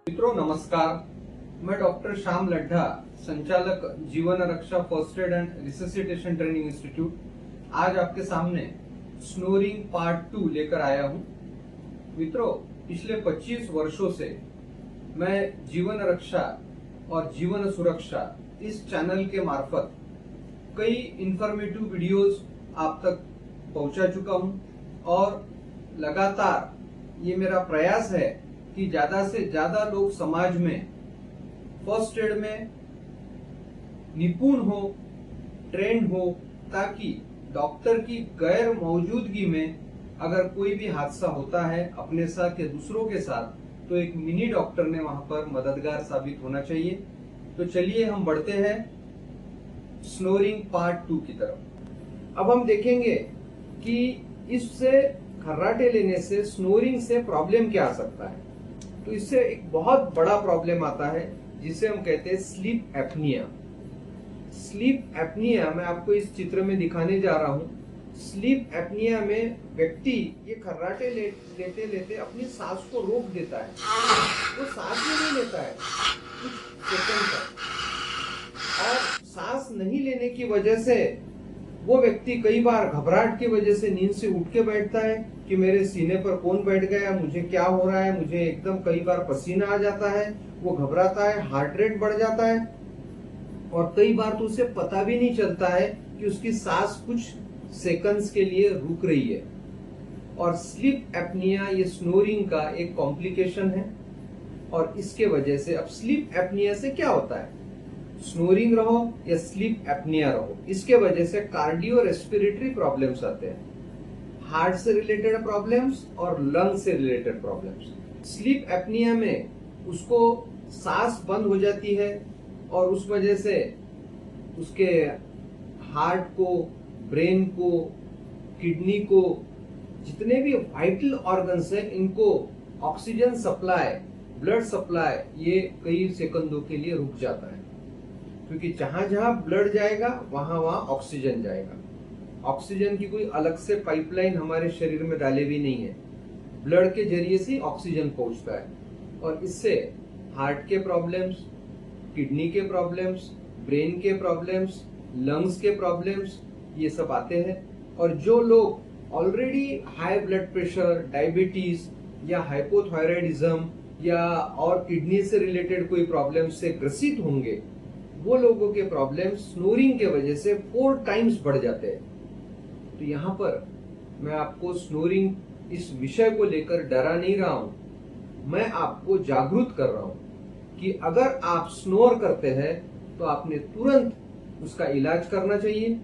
मित्रों नमस्कार, मैं डॉक्टर श्याम लड्ढा, संचालक जीवन रक्षा first aid and resuscitation training institute आज आपके सामने स्नोरिंग पार्ट 2 लेकर आया हूं। मित्रों, पिछले 25 वर्षों से मैं जीवन रक्षा और जीवन सुरक्षा इस चैनल के मार्फत कई इंफॉर्मेटिव वीडियोस आप तक पहुंचा चुका हूं और लगातार ये मेरा प्रयास है कि ज्यादा से ज्यादा लोग समाज में फर्स्ट एड में निपुण हो, ट्रेंड हो, ताकि डॉक्टर की गैर मौजूदगी में अगर कोई भी हादसा होता है अपने साथ या दूसरों के साथ, तो एक मिनी डॉक्टर ने वहां पर मददगार साबित होना चाहिए। तो चलिए हम बढ़ते हैं स्नोरिंग पार्ट 2 की तरफ। अब हम देखेंगे कि इससे खर्राटे लेने से, स्नोरिंग से प्रॉब्लम क्या आ सकता है। तो इससे एक बहुत बड़ा प्रॉब्लम आता है जिसे हम कहते हैं स्लीप एपनिया। स्लीप एपनिया मैं आपको इस चित्र में दिखाने जा रहा हूं। स्लीप एपनिया में व्यक्ति ये खर्राटे लेते लेते अपनी सांस को रोक देता है, वो सांस ही नहीं लेता है कुछ सेकंड तक, और सांस नहीं लेने की वजह से वो व्यक्ति कई बार घबराहट की वजह से नींद से उठ के बैठता है कि मेरे सीने पर कौन बैठ गया, मुझे क्या हो रहा है, मुझे एकदम कई बार पसीना आ जाता है, वो घबराता है, हार्ट रेट बढ़ जाता है और कई बार तो उसे पता भी नहीं चलता है कि उसकी सांस कुछ सेकंड्स के लिए रुक रही है। और स्लीप एपनिया ये स्नोरिंग का एक कॉम्प्लिकेशन है और इसके वजह से अब स्लीप एपनिया से क्या होता है, स्नोरिंग रहो या स्लीप एपनिया रहो, इसके वजह से कार्डियो रेस्पिरेटरी प्रॉब्लम्स आते हैं, हार्ट से रिलेटेड प्रॉब्लम्स और लंग से रिलेटेड प्रॉब्लम्स। स्लीप एपनिया में उसको सांस बंद हो जाती है और उस वजह से उसके हार्ट को, ब्रेन को, किडनी को, जितने भी वाइटल ऑर्गन्स हैं, इनको ऑक्सीजन सप्लाई, ब्लड सप्लाई ये कई सेकंडों के लिए रुक जाता है, क्योंकि जहां जहां ब्लड जाएगा वहां वहां ऑक्सीजन जाएगा। ऑक्सीजन की कोई अलग से पाइपलाइन हमारे शरीर में डाले भी नहीं है, ब्लड के जरिए से ऑक्सीजन पहुंचता है और इससे हार्ट के प्रॉब्लम्स, किडनी के प्रॉब्लम्स, ब्रेन के प्रॉब्लम्स, लंग्स के प्रॉब्लम्स ये सब आते हैं। और जो लोग already high blood pressure, diabetes या हाइपोथायराइडिज्म या और किडनी से रिलेटेड कोई प्रॉब्लम से ग्रसित होंगे, वो लोगों के प्रॉब्लम स्नोरिंग के वजह से 4 टाइम्स बढ़ जाते हैं। तो यहाँ पर मैं आपको स्नोरिंग इस विषय को लेकर डरा नहीं रहा हूं, मैं आपको जागरूक कर रहा हूं कि अगर आप स्नोर करते हैं तो आपने तुरंत उसका इलाज करना चाहिए।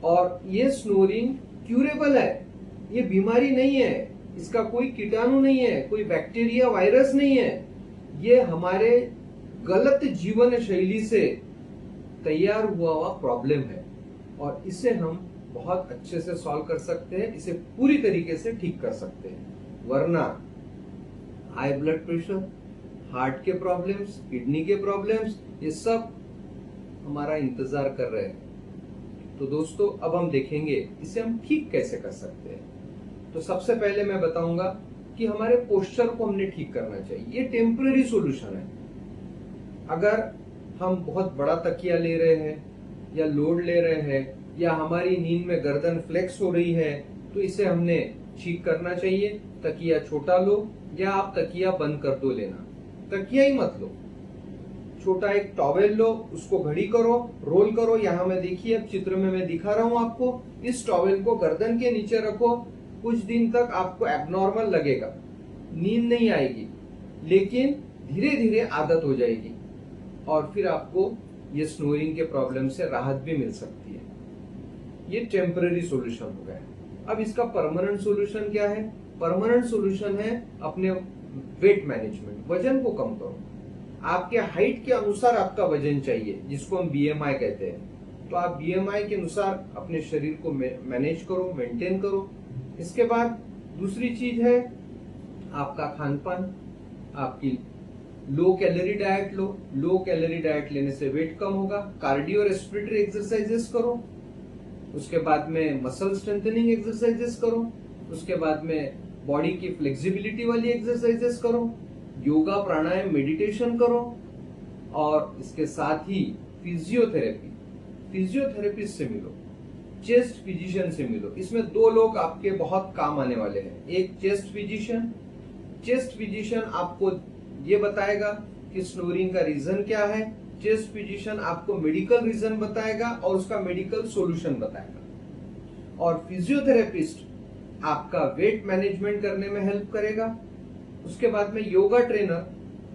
और ये स्नोरिंग क्यूरेबल है, ये बीमारी नहीं है, इसका कोई कीटाणु नहीं है, कोई बैक्टीरिया, वायरस नहीं है, ये हमारे गलत जीवन शैली से तैयार हुआ प्रॉब्लम है और इसे हम बहुत अच्छे से सॉल्व कर सकते हैं, इसे पूरी तरीके से ठीक कर सकते हैं। वरना हाई ब्लड प्रेशर, हार्ट के प्रॉब्लम्स, किडनी के प्रॉब्लम्स, ये सब हमारा इंतजार कर रहे हैं। तो दोस्तों, अब हम देखेंगे इसे हम ठीक कैसे कर सकते हैं। तो सबसे पहले मैं बताऊंगा कि हमारे पोस्चर को हमने ठीक करना चाहिए। ये टेम्पररी सॉल्यूशन है। अगर हम बहुत बड़ा तकिया ले रहे हैं या लोड ले रहे हैं या हमारी नींद में गर्दन फ्लेक्स हो रही है, तो इसे हमने ठीक करना चाहिए। तकिया छोटा लो या आप तकिया बंद कर दो लेना, तकिया ही मत लो, छोटा एक टॉवेल लो, उसको घड़ी करो, रोल करो। यहाँ में देखिए, अब चित्र में मैं दिखा रहा हूं आपको, इस टॉवेल को गर्दन के नीचे रखो। कुछ दिन तक आपको एबनॉर्मल लगेगा, नींद नहीं आएगी, लेकिन धीरे धीरे आदत हो जाएगी और फिर आपको ये स्नोरिंग के प्रॉब्लम से राहत भी मिल सकती है। ये टेम्पररी सॉल्यूशन हो गया। अब इसका परमानेंट सॉल्यूशन क्या है? परमानेंट सॉल्यूशन है अपने वेट मैनेजमेंट, वजन को कम करो। आपके हाइट के अनुसार आपका वजन चाहिए, जिसको हम बीएमआई कहते हैं। तो आप बीएमआई के अनुसार अपने शरीर को मैनेज करो, मेंटेन करो। इसके बाद दूसरी चीज है आपका खान पान। आपकी लो कैलोरी डाइट लो, लो कैलोरी डाइट लेने से वेट कम होगा। कार्डियो रेस्पिरेटरी एक्सरसाइजेस करो, उसके बाद में मसल स्ट्रेंथनिंग एक्सरसाइजेस करो, उसके बाद में बॉडी की फ्लेक्सिबिलिटी वाली एक्सरसाइजेस करो, योगा प्राणायाम मेडिटेशन करो, और इसके साथ ही फिजियोथेरेपिस्ट से मिलो, चेस्ट फिजिशियन से मिलो। इसमें 2 लोग आपके बहुत काम आने वाले हैं। एक चेस्ट फिजिशियन आपको ये बताएगा कि स्नोरिंग का रीजन क्या है। चेस्ट फिजिशियन आपको मेडिकल रीजन बताएगा और उसका मेडिकल सॉल्यूशन बताएगा। और फिजियोथेरेपिस्ट आपका वेट मैनेजमेंट करने में हेल्प करेगा। उसके बाद में योगा ट्रेनर,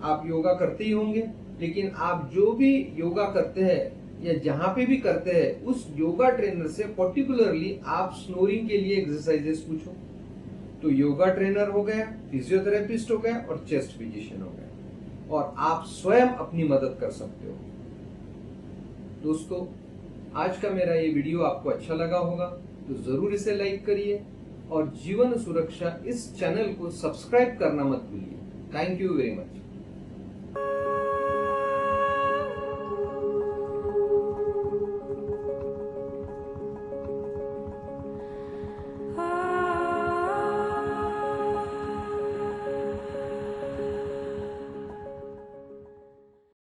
आप योगा करते ही होंगे, लेकिन आप जो भी योगा करते हैं या जहां पे भी करते हैं, उस योगा ट्रेनर से पर्टिकुलरली आप स्नोरिंग के लिए एक्सरसाइजेस पूछो। तो योगा ट्रेनर हो गया, फिजियोथेरेपिस्ट हो गया और चेस्ट फिजिशियन हो गया, और आप स्वयं अपनी मदद कर सकते हो। दोस्तों, आज का मेरा ये वीडियो आपको अच्छा लगा होगा तो जरूर इसे लाइक करिए, और जीवन सुरक्षा इस चैनल को सब्सक्राइब करना मत भूलिए। Thank you very much.